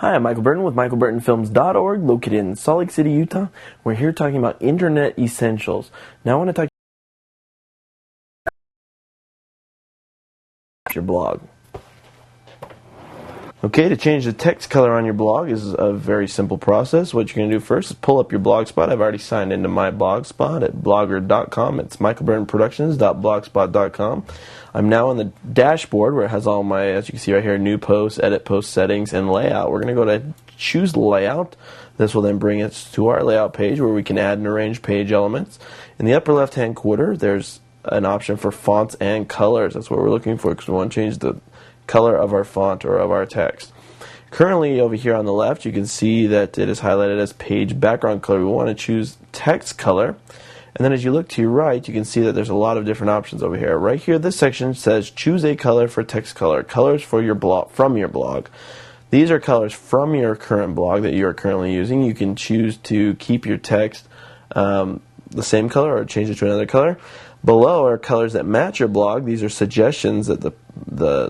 Hi, I'm Michael Burton with MichaelBurtonFilms.org, located in Salt Lake City, Utah. We're here talking about internet essentials. Now I want to talk about your blog. Okay, to change the text color on your blog is a very simple process. What you're going to do first is pull up your Blogspot. I've already signed into my Blogspot at blogger.com. It's michaelburtonproductions.blogspot.com. I'm now on the dashboard where it has all my, as you can see right here, new posts, edit post settings, and layout. We're going to go to choose layout. This will then bring us to our layout page where we can add and arrange page elements. In the upper left-hand corner, there's an option for fonts and colors. That's what we're looking for because we want to change the color of our font or of our text. Currently over here on the left you can see that it is highlighted as page background color. We want to choose text color, and then as you look to your right you can see that there's a lot of different options over here. Right here this section says choose a color for text color, colors for your blog, from your blog. These are colors from your current blog that you are currently using. You can choose to keep your text the same color or change it to another color. Below are colors that match your blog. These are suggestions that the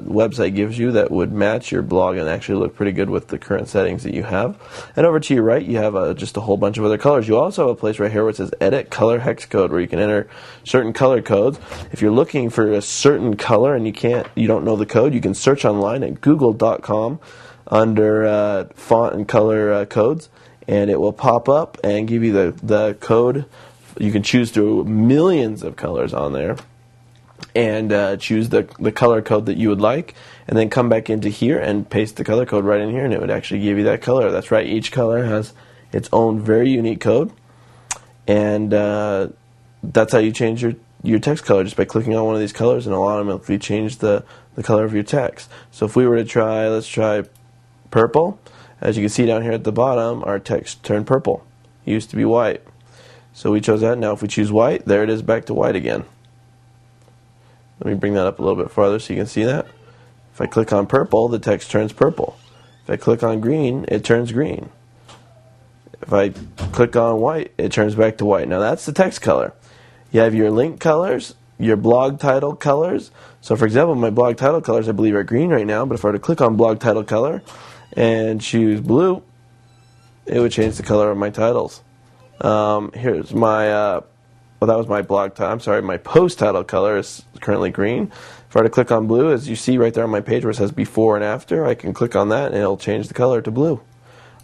website gives you that would match your blog and actually look pretty good with the current settings that you have. And over to your right you have just a whole bunch of other colors. You also have a place right here where it says edit color hex code, where you can enter certain color codes. If you're looking for a certain color and you don't know the code, you can search online at google.com under font and color codes, and it will pop up and give you the code. You can choose through millions of colors on there and choose the color code that you would like, and then come back into here and paste the color code right in here, and it would actually give you that color. That's right, each color has its own very unique code, and that's how you change your text color, just by clicking on one of these colors, and it'll automatically change the color of your text. So if we were to try, let's try purple. As you can see down here at the bottom, our text turned purple. It used to be white. So we chose that. Now if we choose white, there it is, back to white again. Let me bring that up a little bit farther so you can see that. If I click on purple, the text turns purple. If I click on green, it turns green. If I click on white, it turns back to white. Now that's the text color. You have your link colors, your blog title colors. So for example, my blog title colors I believe are green right now, but if I were to click on blog title color and choose blue, it would change the color of my titles. Here's my, well, that was my blog title. I'm sorry, my post title color is currently green. If I were to click on blue, as you see right there on my page where it says before and after, I can click on that and it'll change the color to blue.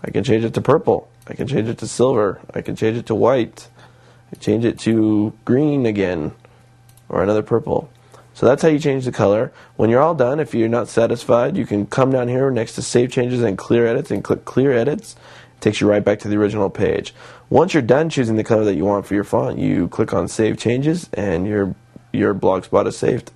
I can change it to purple. I can change it to silver. I can change it to white. I can change it to green again, or another purple. So that's how you change the color. When you're all done, if you're not satisfied, you can come down here next to Save Changes and Clear Edits and click Clear Edits. It takes you right back to the original page. Once you're done choosing the color that you want for your font, you click on Save Changes and your blog spot is saved.